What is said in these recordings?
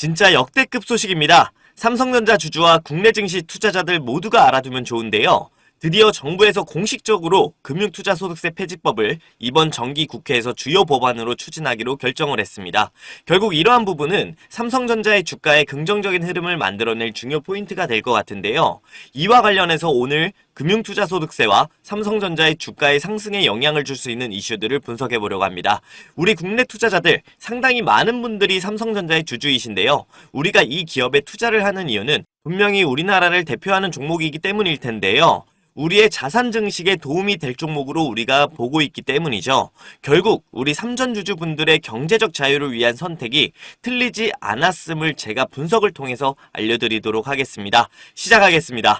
진짜 역대급 소식입니다. 삼성전자 주주와 국내 증시 투자자들 모두가 알아두면 좋은데요. 드디어 정부에서 공식적으로 금융투자소득세 폐지법을 이번 정기 국회에서 주요 법안으로 추진하기로 결정을 했습니다. 결국 이러한 부분은 삼성전자의 주가에 긍정적인 흐름을 만들어낼 중요 포인트가 될 것 같은데요. 이와 관련해서 오늘 금융투자소득세와 삼성전자의 주가의 상승에 영향을 줄 수 있는 이슈들을 분석해 보려고 합니다. 우리 국내 투자자들 상당히 많은 분들이 삼성전자의 주주이신데요. 우리가 이 기업에 투자를 하는 이유는 분명히 우리나라를 대표하는 종목이기 때문일 텐데요. 우리의 자산 증식에 도움이 될 종목으로 우리가 보고 있기 때문이죠. 결국 우리 삼전주주분들의 경제적 자유를 위한 선택이 틀리지 않았음을 제가 분석을 통해서 알려드리도록 하겠습니다. 시작하겠습니다.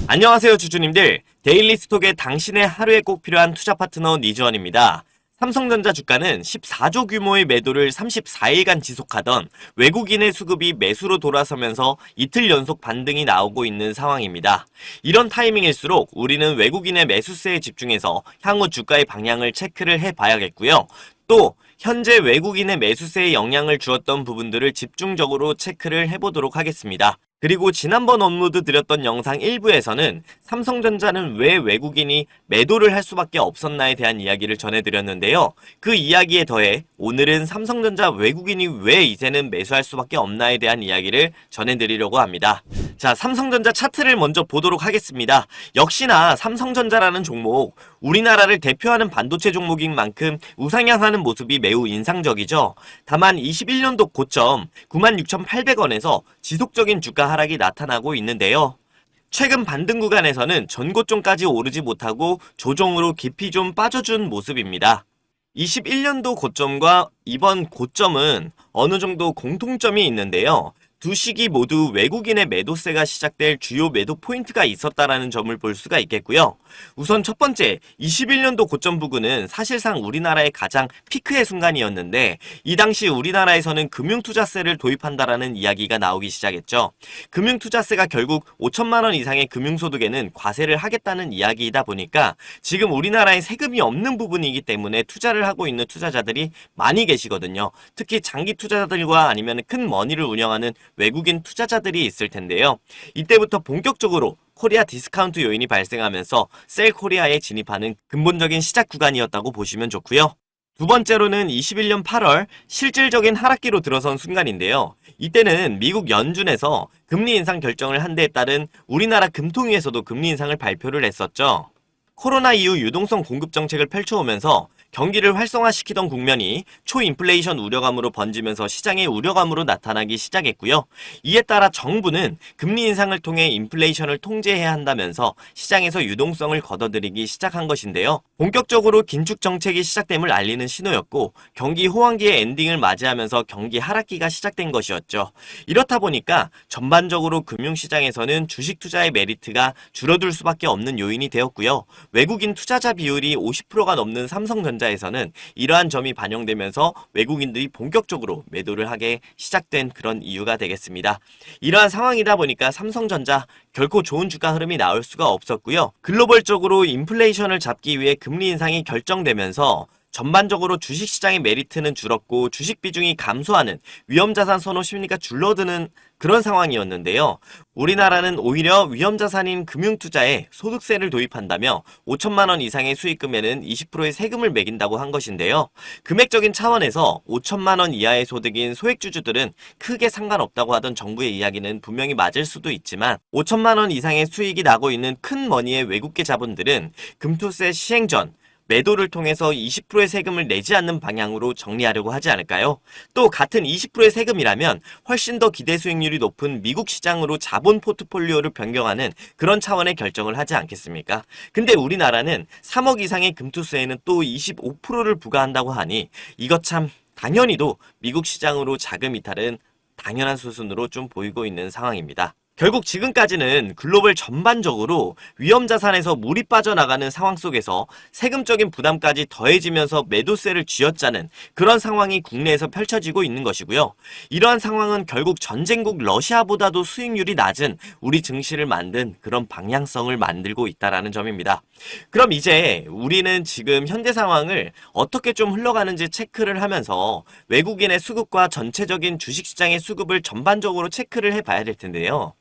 안녕하세요 주주님들. 데일리스톡의 당신의 하루에 꼭 필요한 투자 파트너 니즈원입니다. 삼성전자 주가는 14조 규모의 매도를 34일간 지속하던 외국인의 수급이 매수로 돌아서면서 이틀 연속 반등이 나오고 있는 상황입니다. 이런 타이밍일수록 우리는 외국인의 매수세에 집중해서 향후 주가의 방향을 체크를 해봐야겠고요. 또 현재 외국인의 매수세에 영향을 주었던 부분들을 집중적으로 체크를 해보도록 하겠습니다. 그리고 지난번 업로드 드렸던 영상 1부에서는 삼성전자는 왜 외국인이 매도를 할 수밖에 없었나에 대한 이야기를 전해드렸는데요. 그 이야기에 더해 오늘은 삼성전자 외국인이 왜 이제는 매수할 수밖에 없나에 대한 이야기를 전해드리려고 합니다. 자, 삼성전자 차트를 먼저 보도록 하겠습니다. 역시나 삼성전자라는 종목, 우리나라를 대표하는 반도체 종목인 만큼 우상향하는 모습이 매우 인상적이죠. 다만 21년도 고점 96,800원에서 지속적인 주가 하락이 나타나고 있는데요. 최근 반등 구간에서는 전고점까지 오르지 못하고 조정으로 깊이 좀 빠져준 모습입니다. 21년도 고점과 이번 고점은 어느 정도 공통점이 있는데요. 두 시기 모두 외국인의 매도세가 시작될 주요 매도 포인트가 있었다라는 점을 볼 수가 있겠고요. 우선 첫 번째, 21년도 고점 부근은 사실상 우리나라의 가장 피크의 순간이었는데 이 당시 우리나라에서는 금융투자세를 도입한다라는 이야기가 나오기 시작했죠. 금융투자세가 결국 5천만 원 이상의 금융소득에는 과세를 하겠다는 이야기이다 보니까 지금 우리나라에 세금이 없는 부분이기 때문에 투자를 하고 있는 투자자들이 많이 계시거든요. 특히 장기 투자자들과 아니면 큰 머니를 운영하는 외국인 투자자들이 있을 텐데요. 이때부터 본격적으로 코리아 디스카운트 요인이 발생하면서 셀코리아에 진입하는 근본적인 시작 구간이었다고 보시면 좋고요. 두 번째로는 21년 8월 실질적인 하락기로 들어선 순간인데요. 이때는 미국 연준에서 금리 인상 결정을 한 데에 따른 우리나라 금통위에서도 금리 인상을 발표를 했었죠. 코로나 이후 유동성 공급 정책을 펼쳐오면서 경기를 활성화시키던 국면이 초인플레이션 우려감으로 번지면서 시장의 우려감으로 나타나기 시작했고요. 이에 따라 정부는 금리 인상을 통해 인플레이션을 통제해야 한다면서 시장에서 유동성을 걷어들이기 시작한 것인데요. 본격적으로 긴축 정책이 시작됨을 알리는 신호였고 경기 호황기의 엔딩을 맞이하면서 경기 하락기가 시작된 것이었죠. 이렇다 보니까 전반적으로 금융시장에서는 주식 투자의 메리트가 줄어들 수밖에 없는 요인이 되었고요. 외국인 투자자 비율이 50%가 넘는 삼성전자에서는 이러한 점이 반영되면서 외국인들이 본격적으로 매도를 하게 시작된 그런 이유가 되겠습니다. 이러한 상황이다 보니까 삼성전자 결코 좋은 주가 흐름이 나올 수가 없었고요. 글로벌적으로 인플레이션을 잡기 위해 금리 인상이 결정되면서 전반적으로 주식시장의 메리트는 줄었고 주식 비중이 감소하는 위험자산 선호 심리가 줄어드는 그런 상황이었는데요. 우리나라는 오히려 위험자산인 금융투자에 소득세를 도입한다며 5천만 원 이상의 수익금에는 20%의 세금을 매긴다고 한 것인데요. 금액적인 차원에서 5천만 원 이하의 소득인 소액주주들은 크게 상관없다고 하던 정부의 이야기는 분명히 맞을 수도 있지만 5천만 원 이상의 수익이 나고 있는 큰 머니의 외국계 자본들은 금투세 시행 전 매도를 통해서 20%의 세금을 내지 않는 방향으로 정리하려고 하지 않을까요? 또 같은 20%의 세금이라면 훨씬 더 기대 수익률이 높은 미국 시장으로 자본 포트폴리오를 변경하는 그런 차원의 결정을 하지 않겠습니까? 근데 우리나라는 3억 이상의 금투세에는 또 25%를 부과한다고 하니 이것 참 당연히도 미국 시장으로 자금 이탈은 당연한 수순으로 좀 보이고 있는 상황입니다. 결국 지금까지는 글로벌 전반적으로 위험자산에서 물이 빠져나가는 상황 속에서 세금적인 부담까지 더해지면서 매도세를 쥐어짜는 그런 상황이 국내에서 펼쳐지고 있는 것이고요. 이러한 상황은 결국 전쟁국 러시아보다도 수익률이 낮은 우리 증시를 만든 그런 방향성을 만들고 있다는 점입니다. 그럼 이제 우리는 지금 현재 상황을 어떻게 좀 흘러가는지 체크를 하면서 외국인의 수급과 전체적인 주식시장의 수급을 전반적으로 체크를 해봐야 될 텐데요.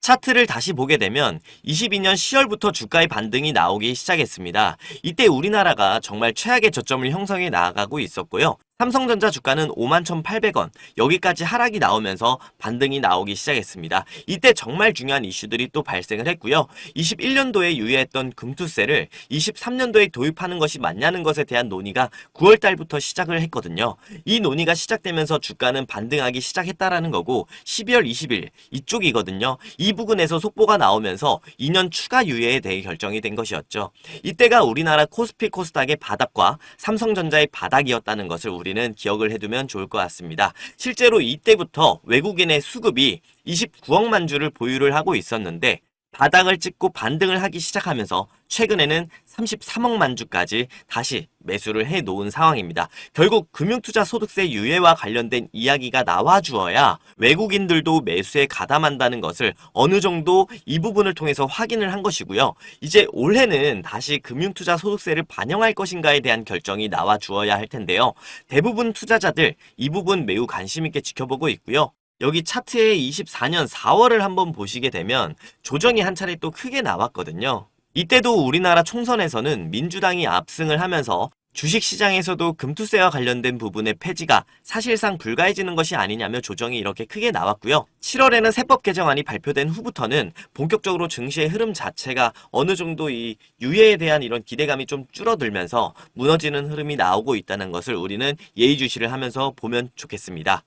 차트를 다시 보게 되면 22년 10월부터 주가의 반등이 나오기 시작했습니다. 이때 우리나라가 정말 최악의 저점을 형성해 나가고 있었고요. 삼성전자 주가는 51,800원, 여기까지 하락이 나오면서 반등이 나오기 시작했습니다. 이때 정말 중요한 이슈들이 또 발생을 했고요. 21년도에 유예했던 금투세를 23년도에 도입하는 것이 맞냐는 것에 대한 논의가 9월 달부터 시작을 했거든요. 이 논의가 시작되면서 주가는 반등하기 시작했다라는 거고 12월 20일 이쪽이거든요. 이 부분에서 속보가 나오면서 2년 추가 유예에 대해 결정이 된 것이었죠. 이때가 우리나라 코스피 코스닥의 바닥과 삼성전자의 바닥이었다는 것을 우리는 기억을 해두면 좋을 것 같습니다. 실제로 이때부터 외국인의 수급이 29억만 주를 보유를 하고 있었는데 바닥을 찍고 반등을 하기 시작하면서 최근에는 33억만 주까지 다시 매수를 해놓은 상황입니다. 결국 금융투자 소득세 유예와 관련된 이야기가 나와주어야 외국인들도 매수에 가담한다는 것을 어느 정도 이 부분을 통해서 확인을 한 것이고요. 이제 올해는 다시 금융투자 소득세를 반영할 것인가에 대한 결정이 나와주어야 할 텐데요. 대부분 투자자들 이 부분 매우 관심 있게 지켜보고 있고요. 여기 차트의 24년 4월을 한번 보시게 되면 조정이 한 차례 또 크게 나왔거든요. 이때도 우리나라 총선에서는 민주당이 압승을 하면서 주식시장에서도 금투세와 관련된 부분의 폐지가 사실상 불가해지는 것이 아니냐며 조정이 이렇게 크게 나왔고요. 7월에는 세법 개정안이 발표된 후부터는 본격적으로 증시의 흐름 자체가 어느 정도 이 유예에 대한 이런 기대감이 좀 줄어들면서 무너지는 흐름이 나오고 있다는 것을 우리는 예의주시를 하면서 보면 좋겠습니다.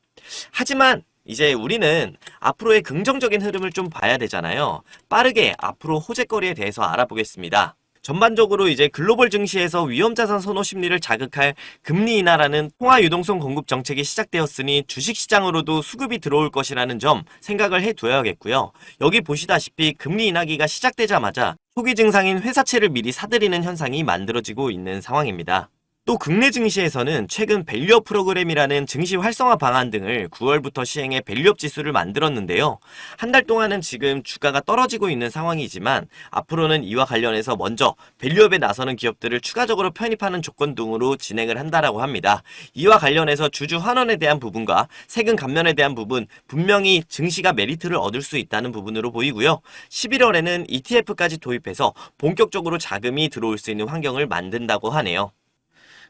하지만 이제 우리는 앞으로의 긍정적인 흐름을 좀 봐야 되잖아요. 빠르게 앞으로 호재거리에 대해서 알아보겠습니다. 전반적으로 이제 글로벌 증시에서 위험자산 선호 심리를 자극할 금리 인하라는 통화 유동성 공급 정책이 시작되었으니 주식시장으로도 수급이 들어올 것이라는 점 생각을 해둬야겠고요. 여기 보시다시피 금리 인하기가 시작되자마자 초기 증상인 회사채를 미리 사들이는 현상이 만들어지고 있는 상황입니다. 또 국내 증시에서는 최근 밸류업 프로그램이라는 증시 활성화 방안 등을 9월부터 시행해 밸류업 지수를 만들었는데요. 한 달 동안은 지금 주가가 떨어지고 있는 상황이지만 앞으로는 이와 관련해서 먼저 밸류업에 나서는 기업들을 추가적으로 편입하는 조건 등으로 진행을 한다라고 합니다. 이와 관련해서 주주 환원에 대한 부분과 세금 감면에 대한 부분 분명히 증시가 메리트를 얻을 수 있다는 부분으로 보이고요. 11월에는 ETF까지 도입해서 본격적으로 자금이 들어올 수 있는 환경을 만든다고 하네요.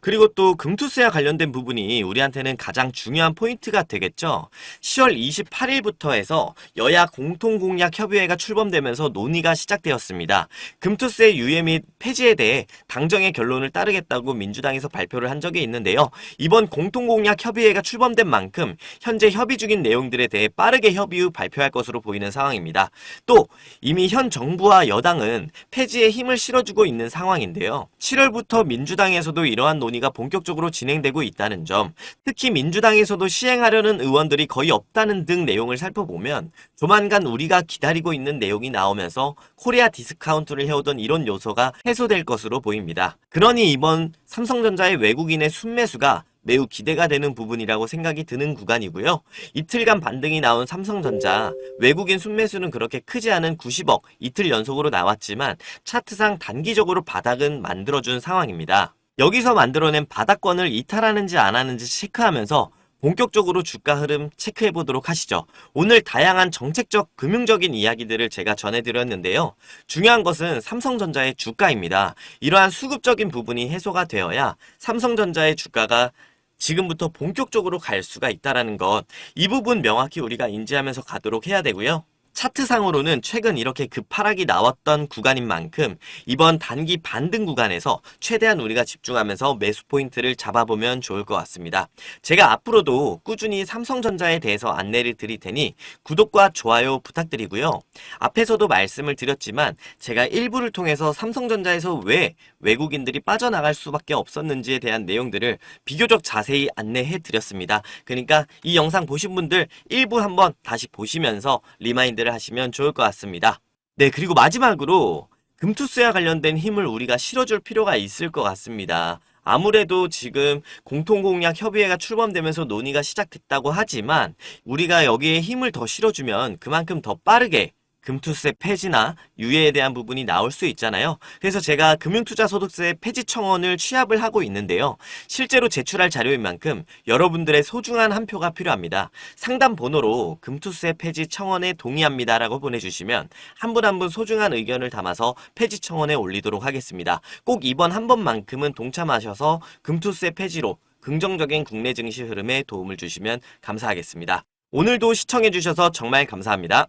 그리고 또 금투세와 관련된 부분이 우리한테는 가장 중요한 포인트가 되겠죠. 10월 28일부터 해서 여야 공통공약협의회가 출범되면서 논의가 시작되었습니다. 금투세 유예 및 폐지에 대해 당정의 결론을 따르겠다고 민주당에서 발표를 한 적이 있는데요. 이번 공통공약협의회가 출범된 만큼 현재 협의 중인 내용들에 대해 빠르게 협의 후 발표할 것으로 보이는 상황입니다. 또 이미 현 정부와 여당은 폐지에 힘을 실어주고 있는 상황인데요. 7월부터 민주당에서도 이러한 논의가 본격적으로 진행되고 있다는 점, 특히 민주당에서도 시행하려는 의원들이 거의 없다는 등 내용을 살펴보면 조만간 우리가 기다리고 있는 내용이 나오면서 코리아 디스카운트를 해오던 이런 요소가 해소될 것으로 보입니다. 그러니 이번 삼성전자의 외국인의 순매수가 매우 기대가 되는 부분이라고 생각이 드는 구간이고요. 이틀간 반등이 나온 삼성전자, 외국인 순매수는 그렇게 크지 않은 90억 이틀 연속으로 나왔지만 차트상 단기적으로 바닥은 만들어준 상황입니다. 여기서 만들어낸 바닥권을 이탈하는지 안 하는지 체크하면서 본격적으로 주가 흐름 체크해 보도록 하시죠. 오늘 다양한 정책적, 금융적인 이야기들을 제가 전해드렸는데요. 중요한 것은 삼성전자의 주가입니다. 이러한 수급적인 부분이 해소가 되어야 삼성전자의 주가가 지금부터 본격적으로 갈 수가 있다는 것, 이 부분 명확히 우리가 인지하면서 가도록 해야 되고요. 차트상으로는 최근 이렇게 급하락이 나왔던 구간인 만큼 이번 단기 반등 구간에서 최대한 우리가 집중하면서 매수 포인트를 잡아보면 좋을 것 같습니다. 제가 앞으로도 꾸준히 삼성전자에 대해서 안내를 드릴 테니 구독과 좋아요 부탁드리고요. 앞에서도 말씀을 드렸지만 제가 일부를 통해서 삼성전자에서 왜 외국인들이 빠져나갈 수밖에 없었는지에 대한 내용들을 비교적 자세히 안내해 드렸습니다. 그러니까 이 영상 보신 분들 일부 한번 다시 보시면서 리마인드를 이해를 하시면 좋을 것 같습니다. 네, 그리고 마지막으로 금투스와 관련된 힘을 우리가 실어줄 필요가 있을 것 같습니다. 아무래도 지금 공통공약협의회가 출범되면서 논의가 시작됐다고 하지만 우리가 여기에 힘을 더 실어주면 그만큼 더 빠르게 금투세 폐지나 유예에 대한 부분이 나올 수 있잖아요. 그래서 제가 금융투자소득세 폐지 청원을 취합을 하고 있는데요. 실제로 제출할 자료인 만큼 여러분들의 소중한 한 표가 필요합니다. 상담 번호로 금투세 폐지 청원에 동의합니다라고 보내주시면 한 분 한 분 소중한 의견을 담아서 폐지 청원에 올리도록 하겠습니다. 꼭 이번 한 번만큼은 동참하셔서 금투세 폐지로 긍정적인 국내 증시 흐름에 도움을 주시면 감사하겠습니다. 오늘도 시청해주셔서 정말 감사합니다.